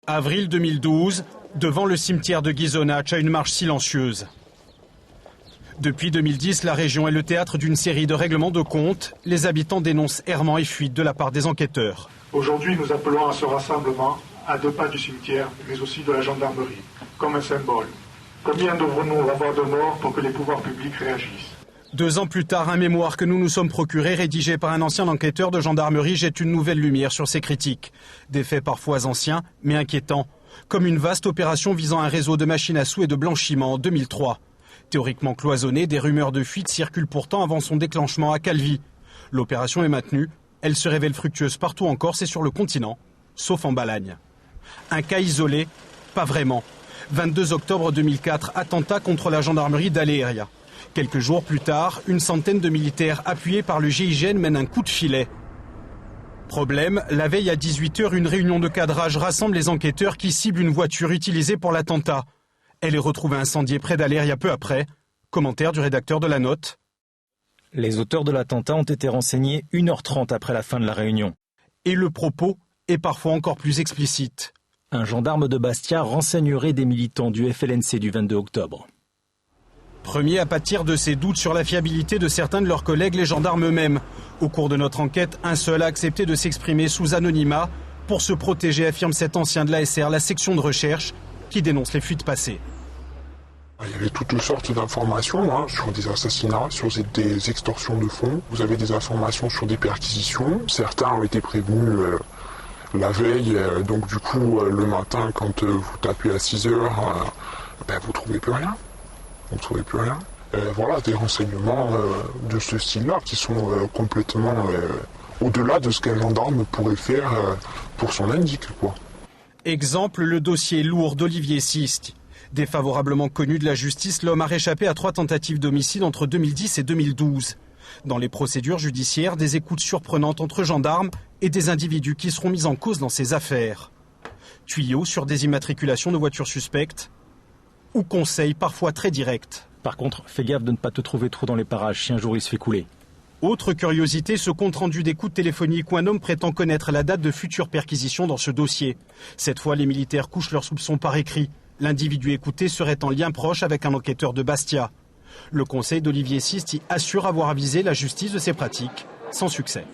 Avril 2012, devant le cimetière de Ghisonaccia, une marche silencieuse. Depuis 2010, la région est le théâtre d'une série de règlements de comptes. Les habitants dénoncent errements et fuites de la part des enquêteurs. Aujourd'hui, nous appelons à ce rassemblement à 2 pas du cimetière, mais aussi de la gendarmerie, comme un symbole. Combien devrons-nous avoir de morts pour que les pouvoirs publics réagissent ? 2 ans plus tard, un mémoire que nous nous sommes procuré, rédigé par un ancien enquêteur de gendarmerie, jette une nouvelle lumière sur ces critiques. Des faits parfois anciens, mais inquiétants, comme une vaste opération visant un réseau de machines à sous et de blanchiment en 2003. Théoriquement cloisonnée, des rumeurs de fuite circulent pourtant avant son déclenchement à Calvi. L'opération est maintenue, elle se révèle fructueuse partout en Corse et sur le continent, sauf en Balagne. Un cas isolé, pas vraiment. 22 octobre 2004, attentat contre la gendarmerie d'Aléria. Quelques jours plus tard, une centaine de militaires appuyés par le GIGN mènent un coup de filet. Problème, la veille à 18h, une réunion de cadrage rassemble les enquêteurs qui ciblent une voiture utilisée pour l'attentat. Elle est retrouvée incendiée près d'Aléria peu après. Commentaire du rédacteur de la note. Les auteurs de l'attentat ont été renseignés 1h30 après la fin de la réunion. Et le propos est parfois encore plus explicite. Un gendarme de Bastia renseignerait des militants du FLNC du 22 octobre. Premier à pâtir de ces doutes sur la fiabilité de certains de leurs collègues, les gendarmes eux-mêmes. Au cours de notre enquête, un seul a accepté de s'exprimer sous anonymat. Pour se protéger, affirme cet ancien de l'ASR, la section de recherche, qui dénonce les fuites passées. Il y avait toutes sortes d'informations sur des assassinats, sur des extorsions de fonds. Vous avez des informations sur des perquisitions. Certains ont été prévenus la veille. Donc du coup, le matin, quand vous tapez à 6 heures, vous ne trouvez plus rien. Vous ne trouvez plus rien. Voilà, des renseignements de ce style-là qui sont complètement au-delà de ce qu'un gendarme pourrait faire pour son indique, quoi. Exemple, le dossier lourd d'Olivier Sisti. Défavorablement connu de la justice, l'homme a réchappé à 3 tentatives d'homicide entre 2010 et 2012. Dans les procédures judiciaires, des écoutes surprenantes entre gendarmes et des individus qui seront mis en cause dans ces affaires. Tuyaux sur des immatriculations de voitures suspectes ou conseils parfois très directs. Par contre, fais gaffe de ne pas te trouver trop dans les parages si un jour il se fait couler. Autre curiosité, ce compte-rendu d'écoute téléphonique où un homme prétend connaître la date de futures perquisitions dans ce dossier. Cette fois, les militaires couchent leurs soupçons par écrit. L'individu écouté serait en lien proche avec un enquêteur de Bastia. Le conseil d'Olivier Sisti assure avoir avisé la justice de ces pratiques, sans succès.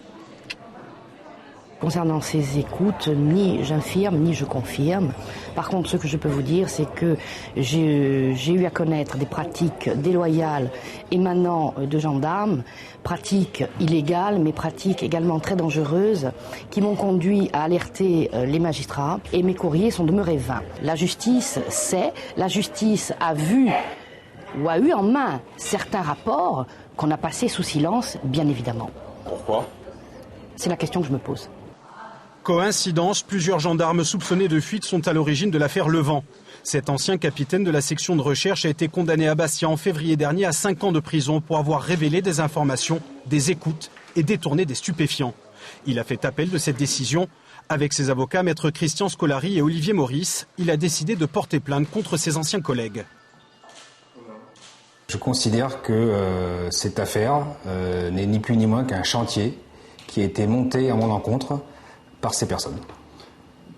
Concernant ces écoutes, ni j'infirme, ni je confirme. Par contre, ce que je peux vous dire, c'est que j'ai eu à connaître des pratiques déloyales émanant de gendarmes, pratiques illégales, mais pratiques également très dangereuses, qui m'ont conduit à alerter les magistrats, et mes courriers sont demeurés vains. La justice sait, la justice a vu ou a eu en main certains rapports qu'on a passés sous silence, bien évidemment. Pourquoi ? C'est la question que je me pose. Coïncidence, plusieurs gendarmes soupçonnés de fuite sont à l'origine de l'affaire Levent. Cet ancien capitaine de la section de recherche a été condamné à Bastia en février dernier à 5 ans de prison pour avoir révélé des informations, des écoutes et détourné des stupéfiants. Il a fait appel de cette décision. Avec ses avocats, maître Christian Scolari et Olivier Maurice, il a décidé de porter plainte contre ses anciens collègues. Je considère que cette affaire n'est ni plus ni moins qu'un chantier qui a été monté à mon encontre par ces personnes.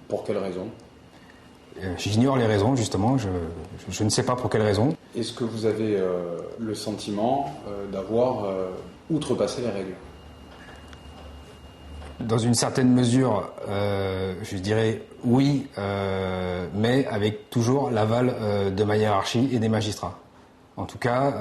Pour quelles raisons ? J'ignore les raisons, justement. Je ne sais pas pour quelles raisons. Est-ce que vous avez le sentiment d'avoir outrepassé les règles ? Dans une certaine mesure, je dirais oui, mais avec toujours l'aval de ma hiérarchie et des magistrats. En tout cas,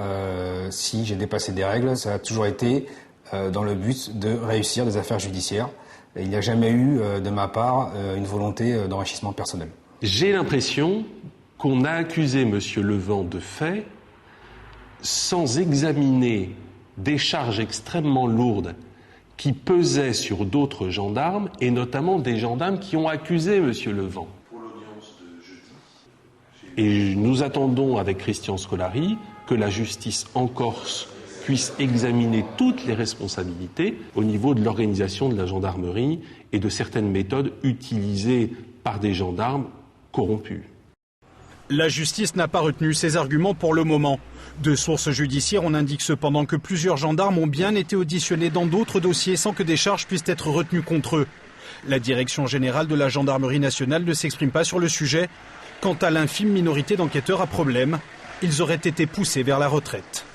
si j'ai dépassé des règles, ça a toujours été dans le but de réussir des affaires judiciaires. Et il n'y a jamais eu, de ma part, une volonté d'enrichissement personnel. J'ai l'impression qu'on a accusé M. Levent de faits sans examiner des charges extrêmement lourdes qui pesaient sur d'autres gendarmes, et notamment des gendarmes qui ont accusé M. Levent. Et nous attendons avec Christian Scolari que la justice en Corse puisse examiner toutes les responsabilités au niveau de l'organisation de la gendarmerie et de certaines méthodes utilisées par des gendarmes corrompus. La justice n'a pas retenu ces arguments pour le moment. De sources judiciaires, on indique cependant que plusieurs gendarmes ont bien été auditionnés dans d'autres dossiers sans que des charges puissent être retenues contre eux. La direction générale de la gendarmerie nationale ne s'exprime pas sur le sujet. Quant à l'infime minorité d'enquêteurs à problème, ils auraient été poussés vers la retraite.